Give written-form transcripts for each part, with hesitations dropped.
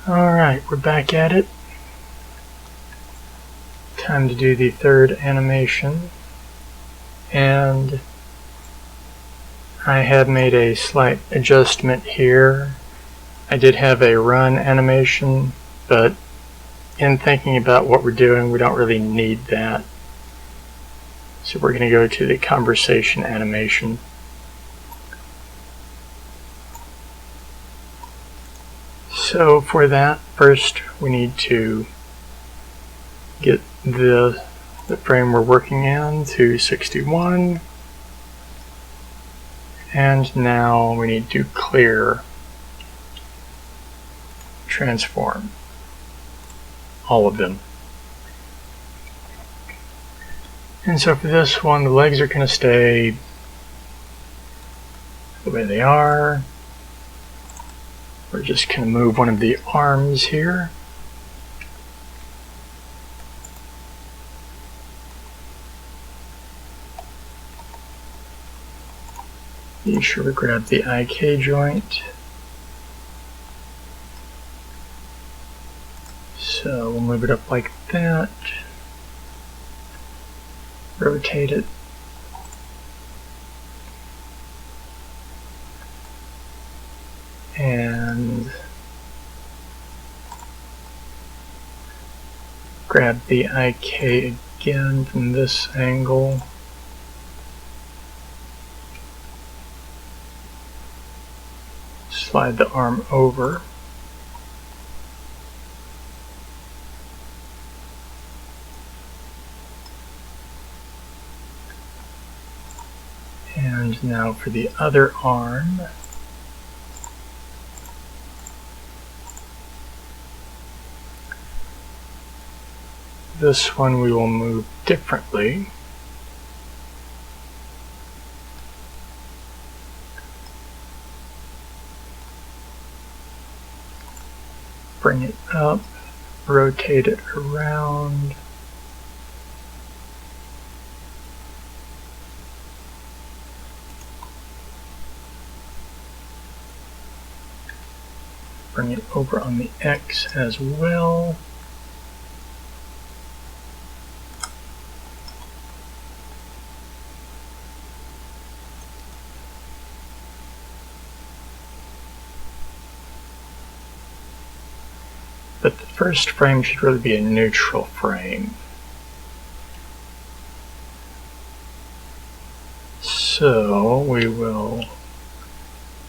Alright, we're back at it. Time to do the third animation. And I have made a slight adjustment here. I did have a run animation, but in thinking about what we're doing, we don't really need that. So we're going to go to the conversation animation. So for that, first we need to get the frame we're working in to 61, and now we need to clear transform all of them. And so for this one, the legs are going to stay the way they are. We're just going to move one of the arms here. Be sure to grab the IK joint. So we'll move it up like that. Rotate it. And grab the IK again from this angle. Slide the arm over. And now for the other arm. This one we will move differently. Bring it up, rotate it around. Bring it over on the X as well. But the first frame should really be a neutral frame. So we will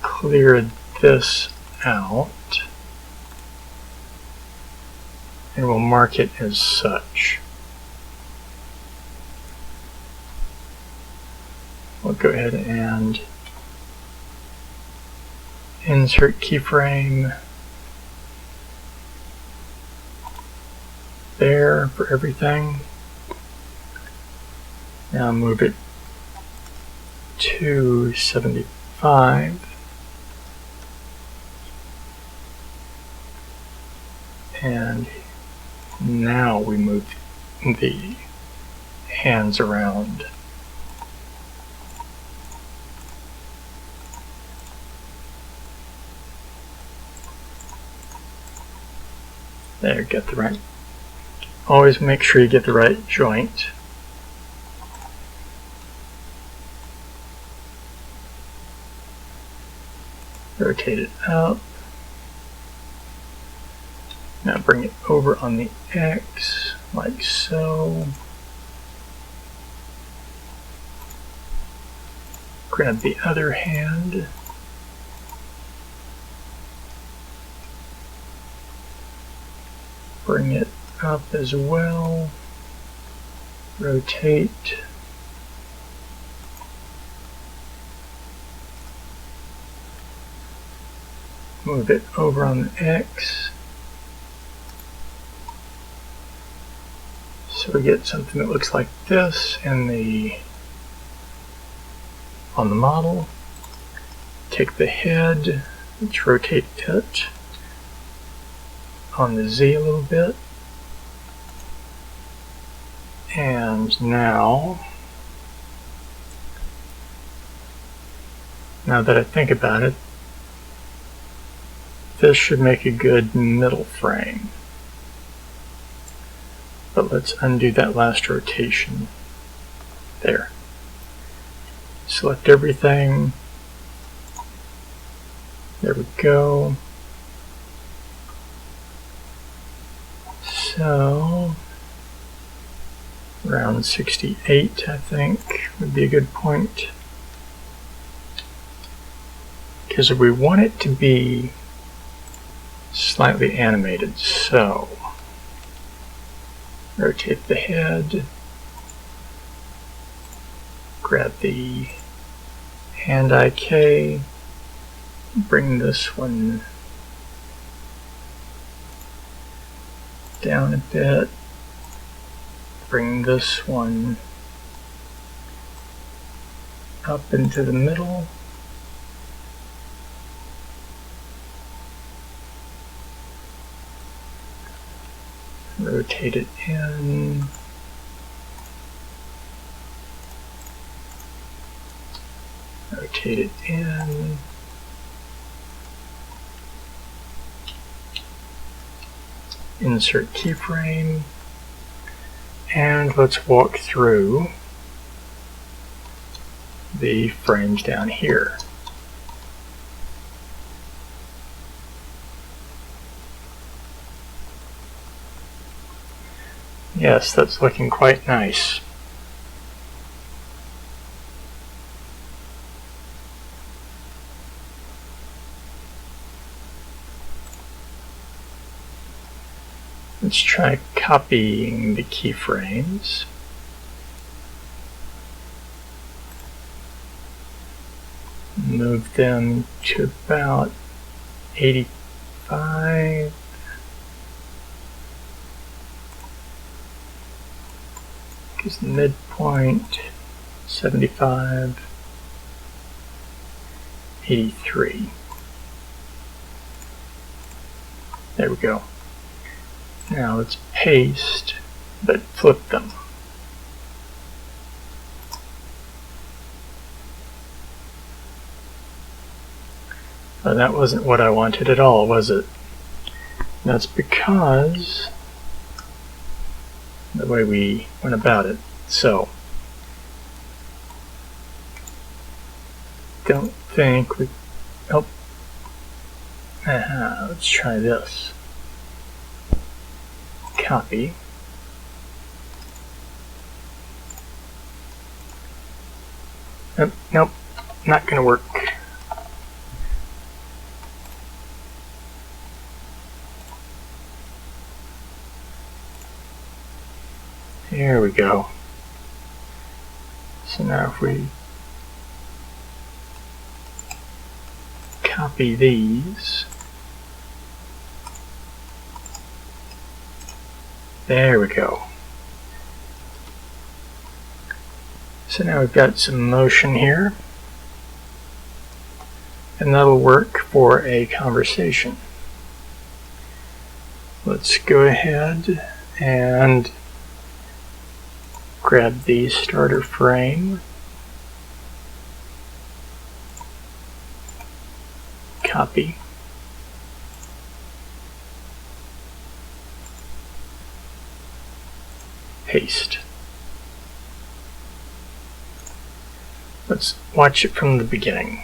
clear this out and we'll mark it as such. We'll go ahead and insert keyframe there for everything. Now move it to 75. And now we move the hands around. There, get the right. Always make sure you get the right joint. Rotate it up. Now bring it over on the X, like so. Grab the other hand. Bring it up as well. Rotate. Move it over on the X. So we get something that looks like this on the model. Take the head, let's rotate it on the Z a little bit. And now that I think about it, this should make a good middle frame. But let's undo that last rotation. There. Select everything. There we go. So, around 68, I think, would be a good point. Because we want it to be slightly animated, so rotate the head, grab the hand IK, bring this one down a bit, bring this one up into the middle, rotate it in, rotate it in, insert keyframe, and let's walk through the frames down here. Yes, that's looking quite nice. Let's try copying the keyframes. Move them to about 85. Gives the midpoint 75, 83. There we go. Now let's paste, but flip them. Well, that wasn't what I wanted at all, was it? That's because the way we went about it. So, don't think we... Oh. Let's try this. Copy. Nope, not going to work. There we go. So now if we copy these, there we go. So now we've got some motion here, and that'll work for a conversation. Let's go ahead and grab the starter frame, copy, paste. Let's watch it from the beginning.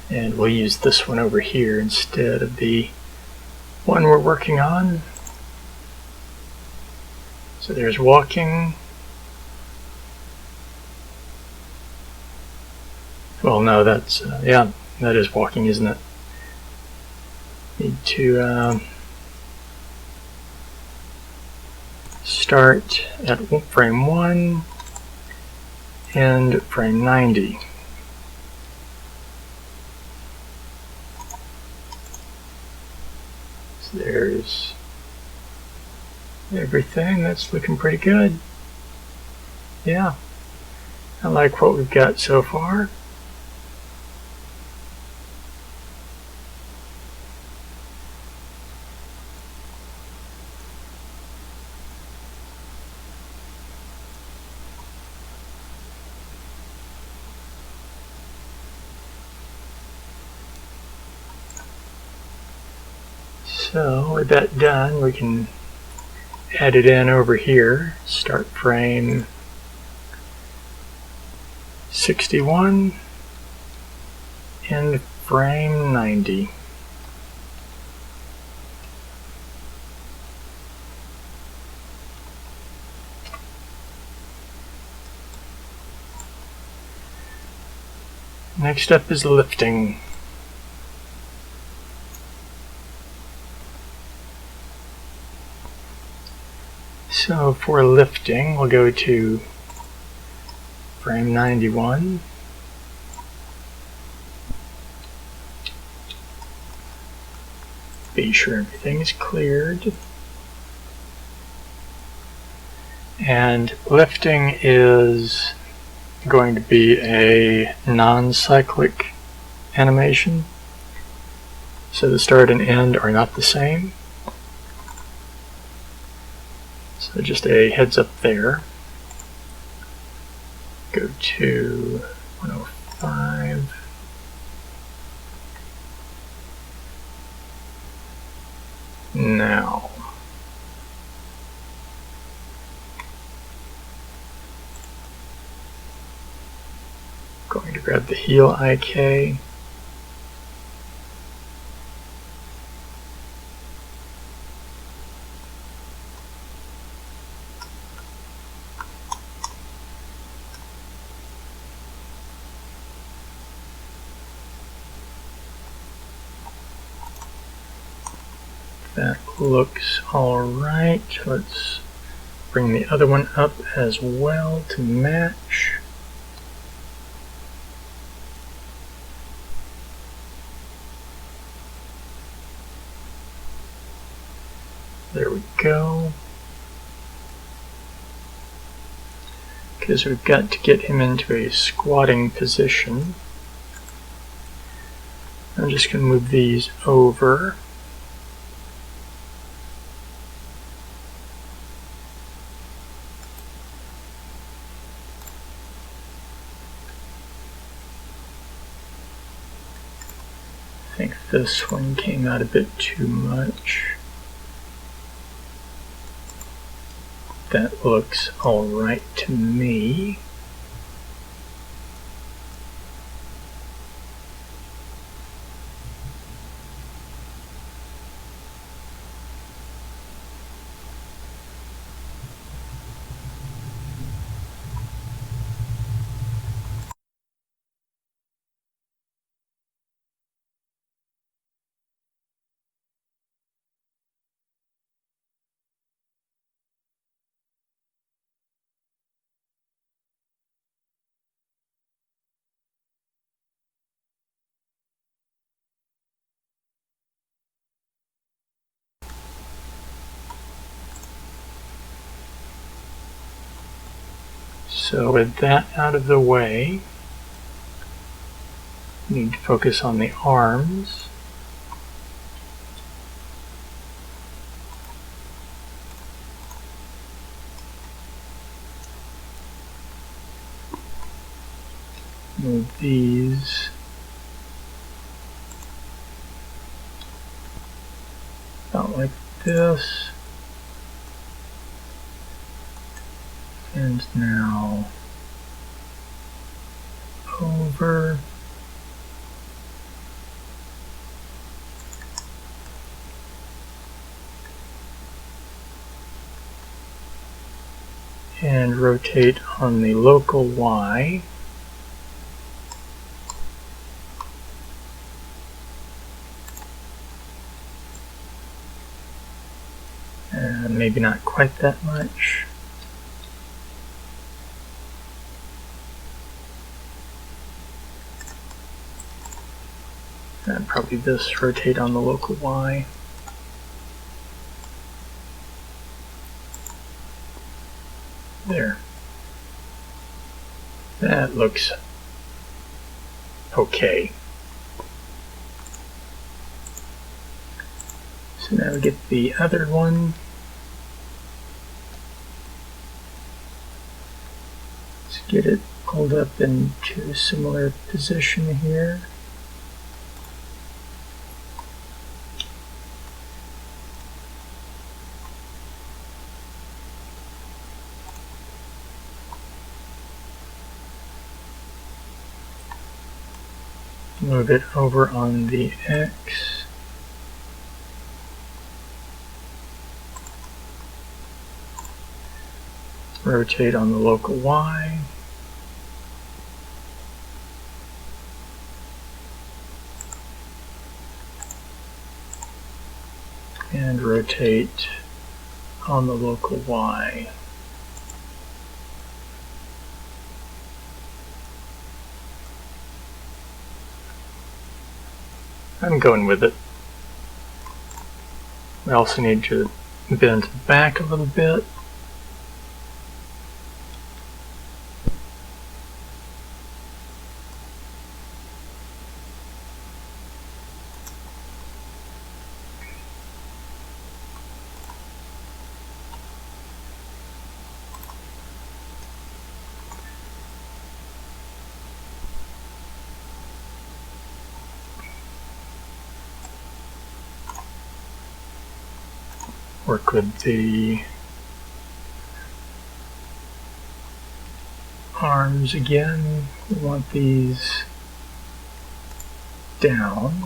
And we'll use this one over here instead of the one we're working on. So there's walking. Well, no, that's, yeah, that is walking, isn't it? Need to start at frame 1 and frame 90. So there's everything. That's looking pretty good. Yeah, I like what we've got so far. So with that done, we can add it in over here. Start frame 61 and frame 90. Next up is lifting. So for lifting, we'll go to frame 91. Be sure everything is cleared. And lifting is going to be a non-cyclic animation. So the start and end are not the same. So just a heads up there. Go to 105. Now. Going to grab the heel IK. That looks alright. Let's bring the other one up as well to match. There we go. Because we've got to get him into a squatting position. I'm just going to move these over. I think this one came out a bit too much. That looks alright to me. So with that out of the way, we need to focus on the arms. Move these about like this. And now over. And rotate on the local Y. Maybe not quite that much. And probably this rotate on the local Y. There. That looks okay. So now we get the other one. Let's get it pulled up into a similar position here. Move it over on the X. Rotate on the local Y. And rotate on the local Y. I'm going with it. We also need to bend back a little bit. Work with the arms again. We want these down.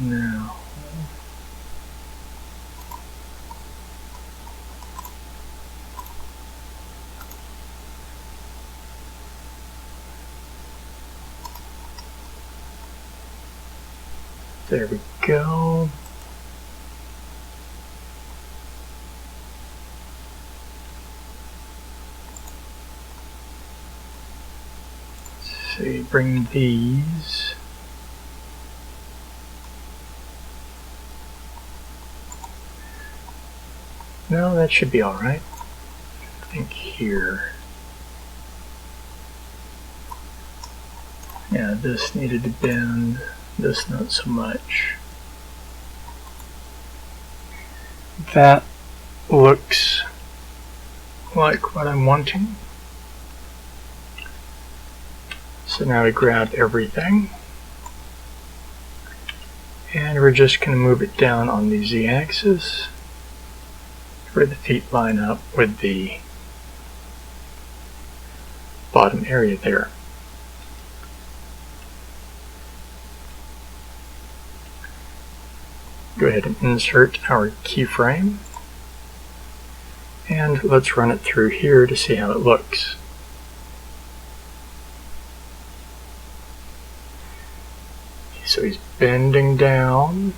Now, there we go. Let's see, bring these. No, that should be all right. I think here. Yeah, this needed to bend, this not so much. That looks like what I'm wanting. So now we grab everything. And we're just going to move it down on the Z-axis, where the feet line up with the bottom area there. Go ahead and insert our keyframe, and let's run it through here to see how it looks. So he's bending down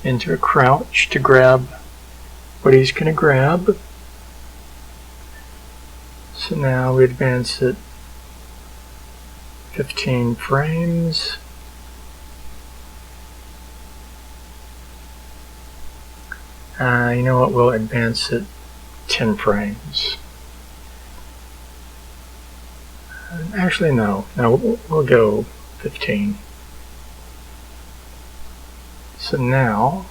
into a crouch to grab what he's going to grab. So now we advance it 15 frames. You know what, we'll advance it 10 frames. Actually, no, we'll go 15. So now,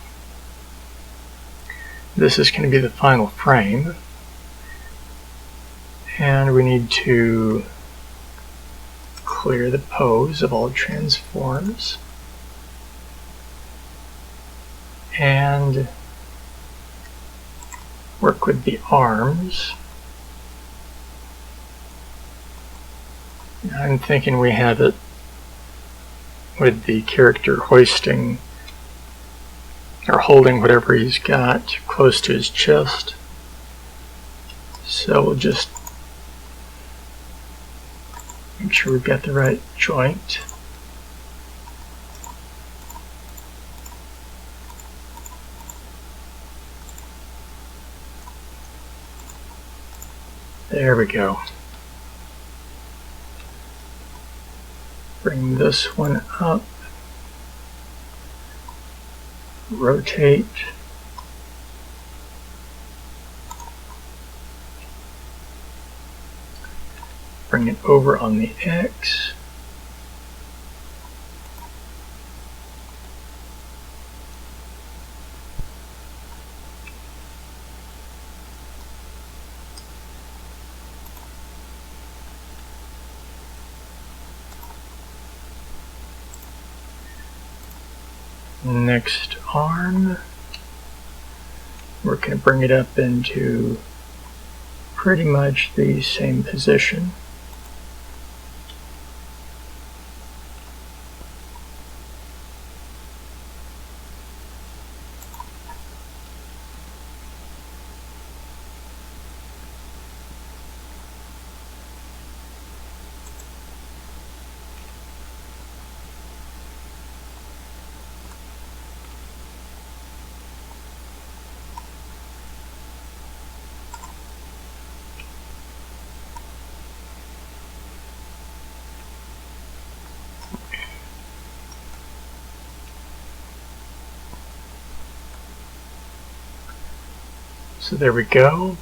this is going to be the final frame, and we need to clear the pose of all transforms, and work with the arms. I'm thinking we have it with the character hoisting or holding whatever he's got close to his chest. So we'll just make sure we've got the right joint. There we go. Bring this one up. Rotate. Bring it over on the X. Next arm, we're going to bring it up into pretty much the same position. So there we go.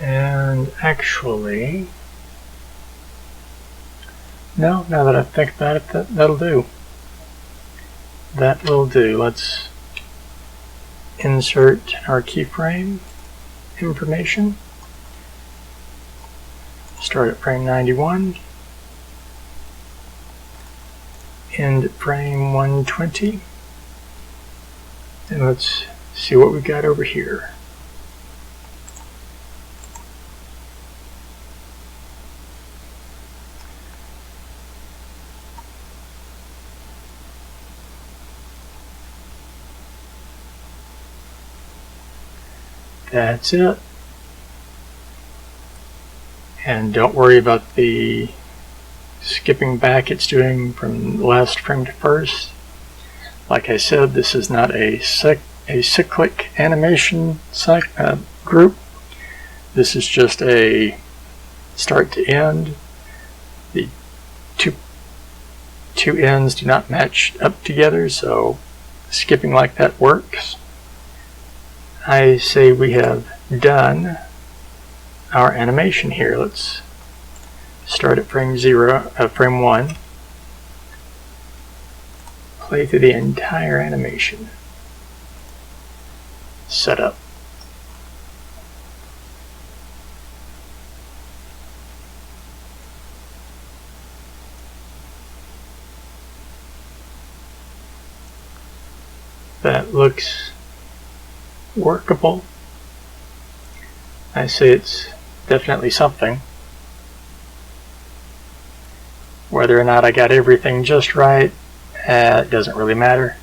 And actually, no, now that I think about it, that'll do. That will do. Let's insert our keyframe information. Start at frame 91. End at frame 120. And let's see what we've got over here. That's it. And don't worry about the skipping back it's doing from last frame to first. Like I said, this is not a cyclic animation group. This is just a start to end. The two ends do not match up together, so skipping like that works. I say we have done our animation here. Let's start at frame 1. Play through the entire animation. Setup. That looks workable. I say it's definitely something. Whether or not I got everything just right, it doesn't really matter.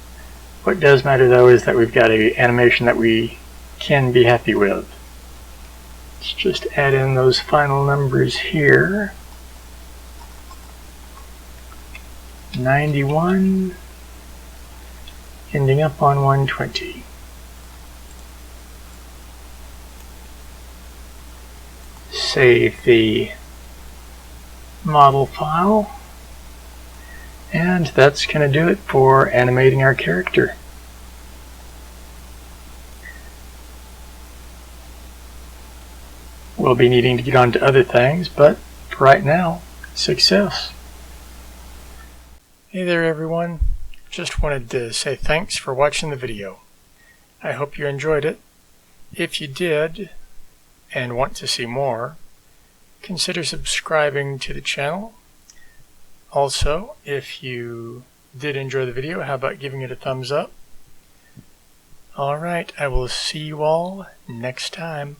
What does matter though is that we've got an animation that we can be happy with. Let's just add in those final numbers here. 91, ending up on 120. Save the model file. And that's going to do it for animating our character. We'll be needing to get on to other things, but for right now, success. Hey there everyone. Just wanted to say thanks for watching the video. I hope you enjoyed it. If you did, and want to see more, consider subscribing to the channel. Also, if you did enjoy the video, how about giving it a thumbs up? Alright, I will see you all next time.